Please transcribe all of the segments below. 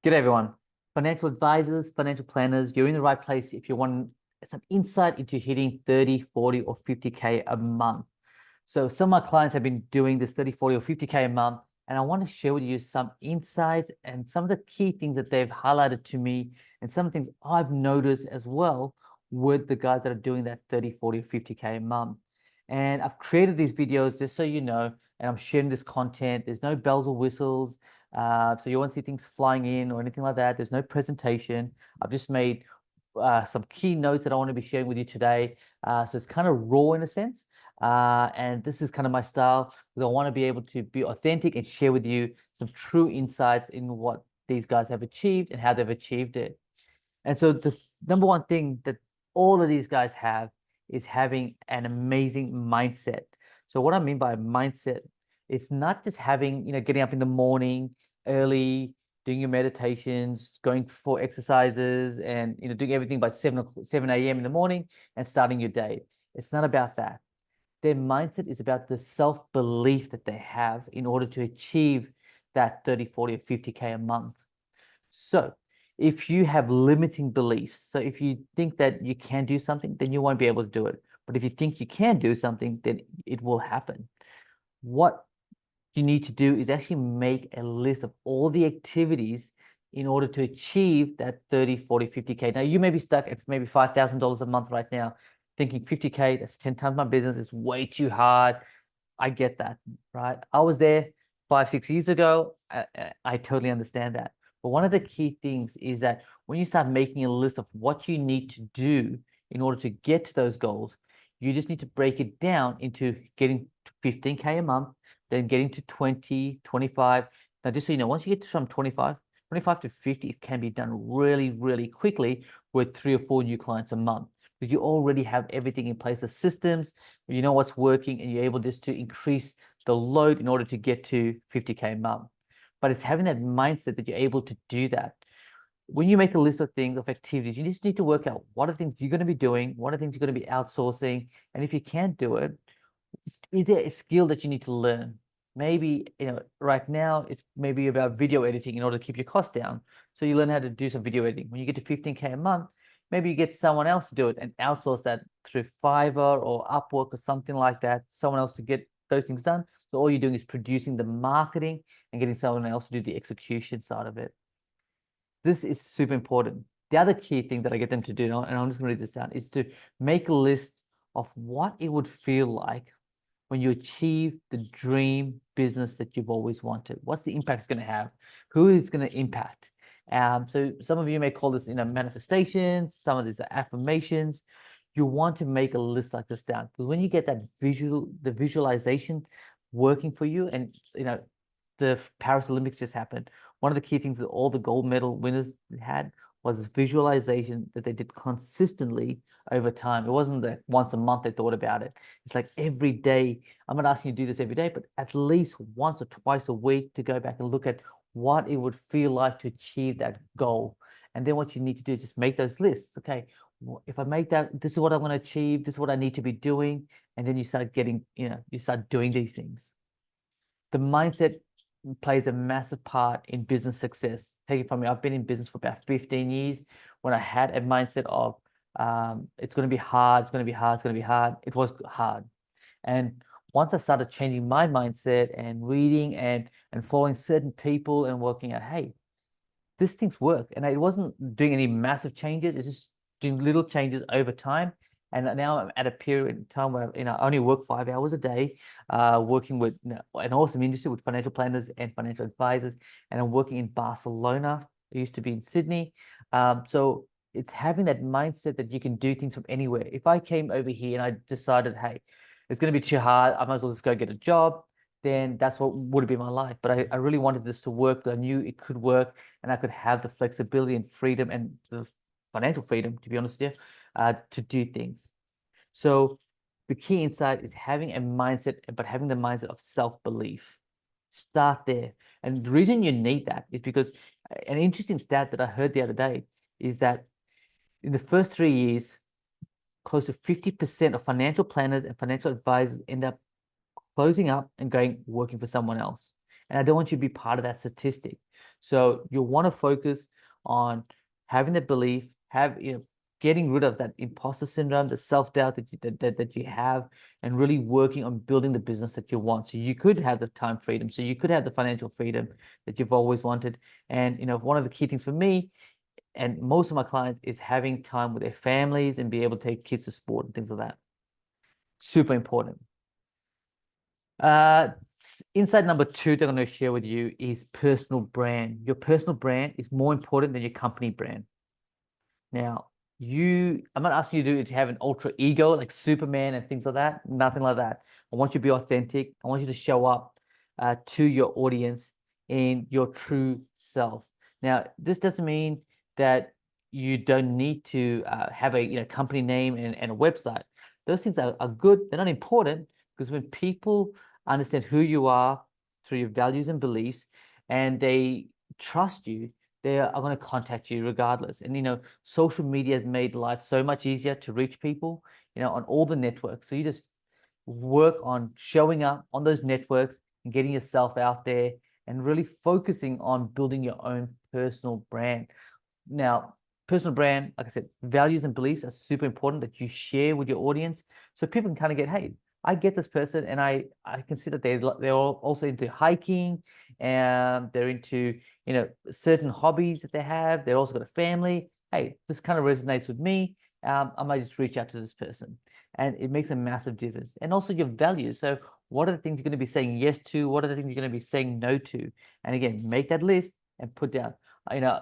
Good everyone. Financial advisors, financial planners, you're in the right place if you want some insight into hitting 30, 40, or 50K a month. So some of my clients have been doing this 30, 40, or 50K a month, and I want to share with you some insights and some of the key things that they've highlighted to me and some things I've noticed as well with the guys that are doing that 30, 40, or 50K a month. And I've created these videos just so you know, and I'm sharing this content. There's no bells or whistles. So you won't see things flying in or anything like that. There's no presentation. I've just made some key notes that I want to be sharing with you today. So it's kind of raw in a sense. And this is kind of my style because I want to be able to be authentic and share with you some true insights in what these guys have achieved and how they've achieved it. And so the number one thing that all of these guys have is having an amazing mindset. So what I mean by mindset, it's not just having, getting up in the morning early, doing your meditations, going for exercises, and doing everything by 7 a.m. in the morning and starting your day. It's not about that. Their mindset is about the self-belief that they have in order to achieve that 30, 40, or 50K a month. So if you have limiting beliefs, so if you think that you can do something, then you won't be able to do it. But if you think you can do something, then it will happen. What you need to do is actually make a list of all the activities in order to achieve that 30, 40, 50K. Now, you may be stuck at maybe $5,000 a month right now, thinking 50K, that's 10 times my business, it's way too hard. I get that, right? I was there 5, 6 years ago. I totally understand that. But one of the key things is that when you start making a list of what you need to do in order to get to those goals, you just need to break it down into getting to 15K a month, then getting to 20, 25. Now, just so you know, once you get from 25 to 50, it can be done really, really quickly with 3 or 4 new clients a month. Because you already have everything in place, the systems, you know what's working, and you're able just to increase the load in order to get to 50K a month. But it's having that mindset that you're able to do that. When you make a list of things, of activities, you just need to work out what are the things you're going to be doing, what are the things you're going to be outsourcing, and if you can't do it, is there a skill that you need to learn? Maybe, right now it's maybe about video editing in order to keep your costs down. So you learn how to do some video editing. When you get to 15K a month, maybe you get someone else to do it and outsource that through Fiverr or Upwork or something like that, someone else to get those things done. So all you're doing is producing the marketing and getting someone else to do the execution side of it. This is super important. The other key thing that I get them to do, and I'm just going to read this down, is to make a list of what it would feel like when you achieve the dream business that you've always wanted. What's the impact it's going to have? Who is going to impact? So some of you may call this, manifestations. Some of these are affirmations. You want to make a list like this down, because when you get that the visualization working for you, and the Paris Olympics just happened. One of the key things that all the gold medal winners had was this visualization that they did consistently over time. It wasn't that once a month they thought about it. It's like every day. I'm not asking you to do this every day, but at least once or twice a week to go back and look at what it would feel like to achieve that goal. And then what you need to do is just make those lists. Okay, if I make that, this is what I'm going to achieve. This is what I need to be doing. And then you start getting, you start doing these things. The mindset plays a massive part in business success. Take it from me, I've been in business for about 15 years. When I had a mindset of it's going to be hard, it's going to be hard, it's going to be hard, it was hard. And once I started changing my mindset and reading and following certain people and working out, hey, this thing's work. And it wasn't doing any massive changes, it's just doing little changes over time. And now I'm at a period in time where I only work 5 hours a day, working with an awesome industry with financial planners and financial advisors. And I'm working in Barcelona. I used to be in Sydney. So it's having that mindset that you can do things from anywhere. If I came over here and I decided, hey, it's going to be too hard, I might as well just go get a job, then that's what would have been my life. But I really wanted this to work. I knew it could work, and I could have the flexibility and freedom and the financial freedom, to be honest with you, to do things. So the key insight is having a mindset, but having the mindset of self-belief. Start there. And the reason you need that is because an interesting stat that I heard the other day is that in the first 3 years, close to 50% of financial planners and financial advisors end up closing up and going working for someone else. And I don't want you to be part of that statistic. So you want to focus on having that belief, getting rid of that imposter syndrome, the self-doubt that you have, and really working on building the business that you want. So you could have the time freedom, so you could have the financial freedom that you've always wanted. And one of the key things for me and most of my clients is having time with their families and be able to take kids to sport and things like that. Super important. Insight number 2 that I'm going to share with you is personal brand. Your personal brand is more important than your company brand. Now, I'm not asking you to have an ultra ego like Superman and things like that. Nothing like that. I want you to be authentic. I want you to show up to your audience in your true self. Now, this doesn't mean that you don't need to have a company name and a website. Those things are good. They're not important because when people understand who you are through your values and beliefs, and they trust you, they are going to contact you regardless. And social media has made life so much easier to reach people, on all the networks. So you just work on showing up on those networks and getting yourself out there and really focusing on building your own personal brand. Now, personal brand, like I said, values and beliefs are super important that you share with your audience so people can kind of get, hey, I get this person, and I can see that they're also into hiking, and they're into certain hobbies that they have. They're also got a family. Hey, this kind of resonates with me. I might just reach out to this person, and it makes a massive difference. And also your values. So what are the things you're going to be saying yes to? What are the things you're going to be saying no to? And again, make that list and put down.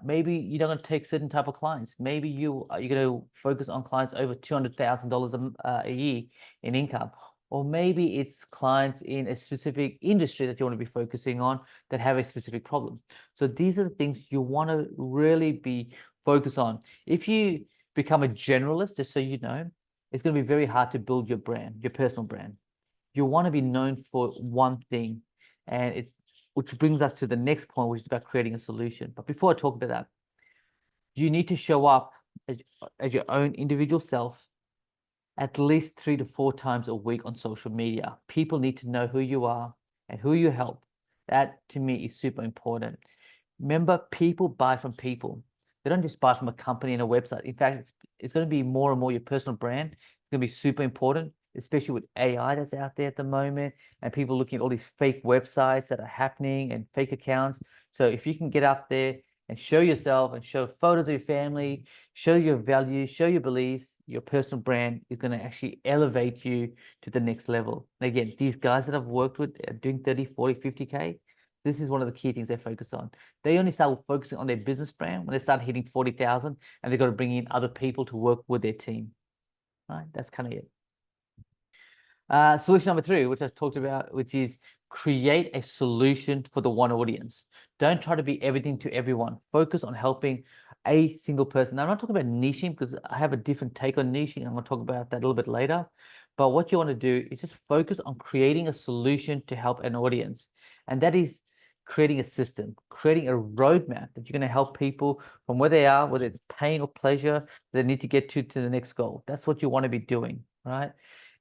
Maybe you're not going to take certain type of clients. Maybe you're going to focus on clients over $200,000 a year in income. Or maybe it's clients in a specific industry that you want to be focusing on that have a specific problem. So these are the things you want to really be focused on. If you become a generalist, just so you know, it's going to be very hard to build your brand, your personal brand. You want to be known for one thing, and which brings us to the next point, which is about creating a solution. But before I talk about that, you need to show up as your own individual self at least 3 to 4 times a week on social media. People need to know who you are and who you help. That to me is super important. Remember, people buy from people. They don't just buy from a company and a website. In fact, it's going to be more and more your personal brand. It's going to be super important, especially with AI that's out there at the moment and people looking at all these fake websites that are happening and fake accounts. So if you can get up there and show yourself and show photos of your family, show your values, show your beliefs, your personal brand is going to actually elevate you to the next level. And again, these guys that I've worked with are doing 30, 40, 50K. This is one of the key things they focus on. They only start focusing on their business brand when they start hitting 40,000, and they've got to bring in other people to work with their team. Right? That's kind of it. Solution number 3, which I've talked about, which is create a solution for the one audience. Don't try to be everything to everyone. Focus on helping a single person. Now, I'm not talking about niching because I have a different take on niching. I'm going to talk about that a little bit later. But what you want to do is just focus on creating a solution to help an audience. And that is creating a system, creating a roadmap that you're going to help people from where they are, whether it's pain or pleasure, they need to get to the next goal. That's what you want to be doing, right?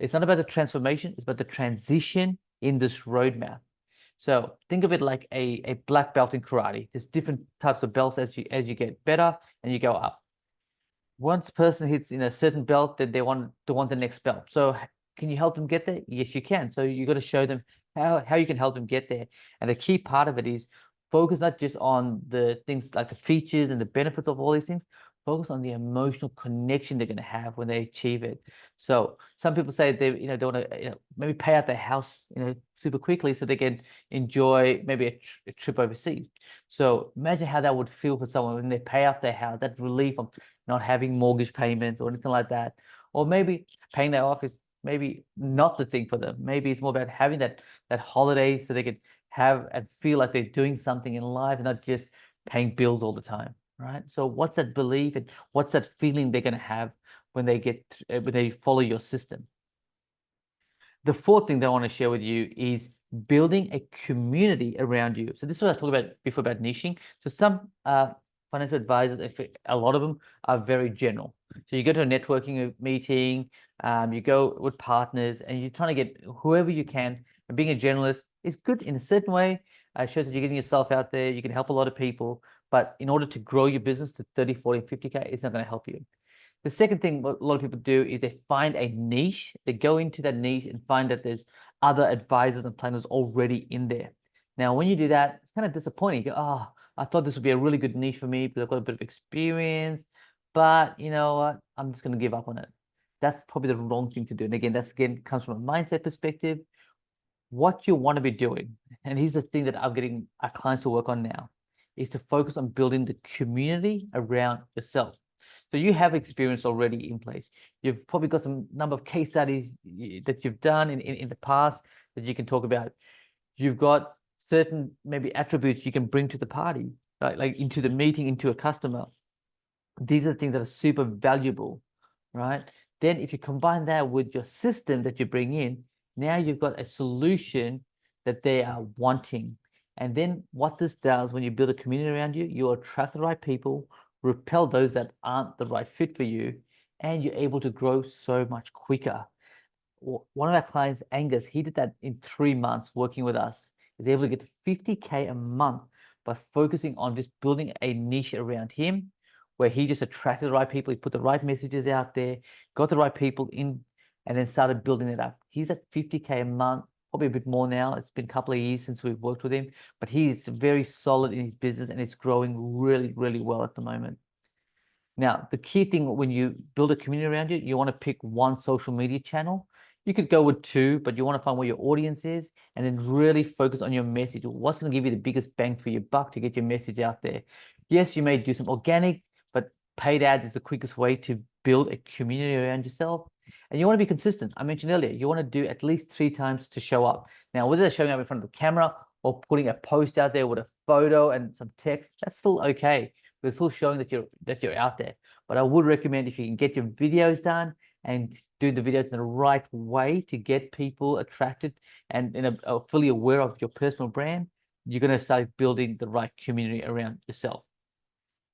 It's not about the transformation, it's about the transition in this roadmap. So think of it like a black belt in karate. There's different types of belts as you get better and you go up. Once a person hits in a certain belt, then they want the next belt. So can you help them get there? Yes, you can. So you got to show them how you can help them get there. And the key part of it is focus not just on the things like the features and the benefits of all these things, focus on the emotional connection they're going to have when they achieve it. So some people say they want to maybe pay out their house super quickly so they can enjoy maybe a trip overseas. So imagine how that would feel for someone when they pay off their house, that relief of not having mortgage payments or anything like that. Or maybe paying that off is maybe not the thing for them. Maybe it's more about having that holiday so they can have and feel like they're doing something in life and not just paying bills all the time, right? So what's that belief and what's that feeling they're going to have when they follow your system? The 4th thing that I want to share with you is building a community around you. So this is what I talked about before about niching. So some financial advisors, a lot of them are very general. So you go to a networking meeting, you go with partners, and you're trying to get whoever you can. And being a generalist is good in a certain way, It shows that you're getting yourself out there. You can help a lot of people. But in order to grow your business to 30, 40, 50K, it's not going to help you. The second thing what a lot of people do is they find a niche. They go into that niche and find that there's other advisors and planners already in there. Now, when you do that, it's kind of disappointing. You go, oh, I thought this would be a really good niche for me because I've got a bit of experience, but you know what? I'm just going to give up on it. That's probably the wrong thing to do. And again, that's again comes from a mindset perspective. What you want to be doing, and here's the thing that I'm getting our clients to work on now, is to focus on building the community around yourself. So you have experience already in place. You've probably got some number of case studies that you've done in the past that you can talk about. You've got certain maybe attributes you can bring to the party, right? Like into the meeting, into a customer. These are the things that are super valuable, right? Then if you combine that with your system that you bring in, now you've got a solution that they are wanting. And then what this does when you build a community around you, you attract the right people, repel those that aren't the right fit for you, and you're able to grow so much quicker. One of our clients, Angus, he did that in 3 months working with us. He's able to get to 50K a month by focusing on just building a niche around him where he just attracted the right people. He put the right messages out there, got the right people in, and then started building it up. He's at 50K a month, probably a bit more now. It's been a couple of years since we've worked with him, but he's very solid in his business and it's growing really, really well at the moment. Now, the key thing when you build a community around you, you want to pick one social media channel. You could go with two, but you want to find where your audience is and then really focus on your message. What's going to give you the biggest bang for your buck to get your message out there? Yes, you may do some organic, but paid ads is the quickest way to build a community around yourself. And you want to be consistent. I mentioned earlier, you want to do at least 3 times to show up. Now, whether they're showing up in front of the camera or putting a post out there with a photo and some text, that's still okay. But it's still showing that you're out there. But I would recommend if you can get your videos done and do the videos in the right way to get people attracted and fully aware of your personal brand, you're going to start building the right community around yourself.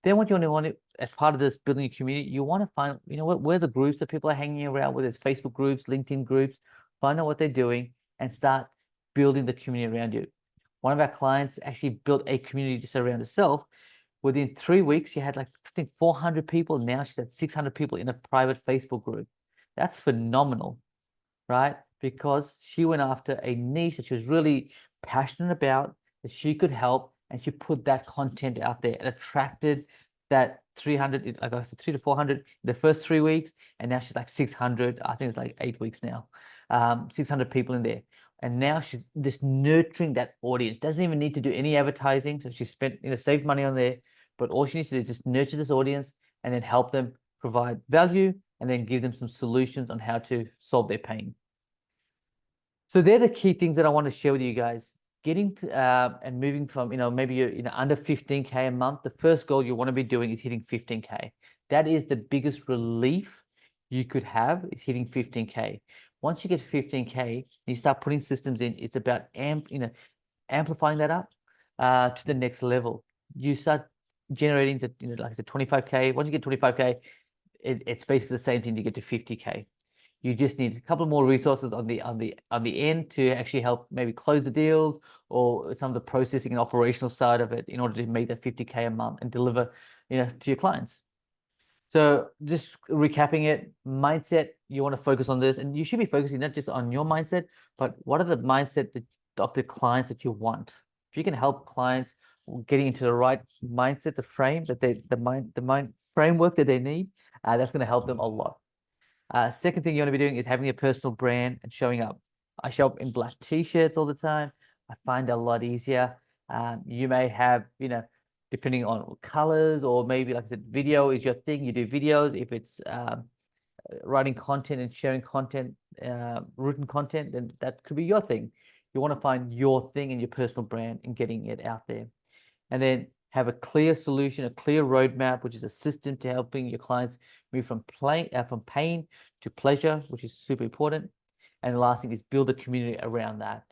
Then what you want to, as part of this building a community, you want to find, where the groups that people are hanging around, whether it's Facebook groups, LinkedIn groups, find out what they're doing and start building the community around you. One of our clients actually built a community just around herself. Within 3 weeks, she had like, I think 400 people. Now she's at 600 people in a private Facebook group. That's phenomenal, right? Because she went after a niche that she was really passionate about, that she could help, and she put that content out there and attracted that 300, like I said, 300 to 400 in the first 3 weeks, and now she's like 600. I think it's like 8 weeks now. 600 people in there. And now she's just nurturing that audience. Doesn't even need to do any advertising. So she spent, saved money on there. But all she needs to do is just nurture this audience and then help them provide value and then give them some solutions on how to solve their pain. So they're the key things that I want to share with you guys. Getting and moving from, maybe you're under 15K a month. The first goal you want to be doing is hitting 15K. That is the biggest relief you could have, is hitting 15K. Once you get 15K, you start putting systems in. It's about amplifying that up to the next level. You start generating the, like I said, 25K. Once you get 25K, it's basically the same thing to get to 50K. You just need a couple more resources on the end to actually help maybe close the deals or some of the processing and operational side of it in order to make that 50K a month and deliver, to your clients. So just recapping it, mindset, you want to focus on this, and you should be focusing not just on your mindset, but what are the mindset of the clients that you want. If you can help clients getting into the right mindset, the frame that the mind framework that they need, that's going to help them a lot. Second thing you want to be doing is having a personal brand and showing up. I show up in black t-shirts all the time. I find it a lot easier. You may have, depending on colors, or maybe like I said, video is your thing. You do videos. If it's writing content and sharing content, written content, then that could be your thing. You want to find your thing and your personal brand and getting it out there. And then have a clear solution, a clear roadmap, which is a system to helping your clients move from pain to pleasure, which is super important. And the last thing is build a community around that.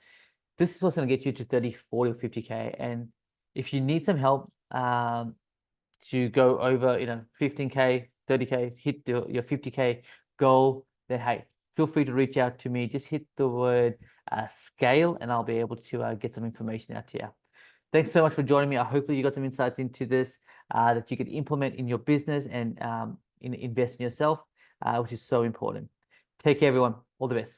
This is what's going to get you to 30, 40, or 50K. And if you need some help to go over, 15K, 30K, hit your 50K goal, then hey, feel free to reach out to me. Just hit the word scale and I'll be able to get some information out to you. Thanks so much for joining me. Hopefully you got some insights into this that you can implement in your business and invest in yourself, which is so important. Take care, everyone. All the best.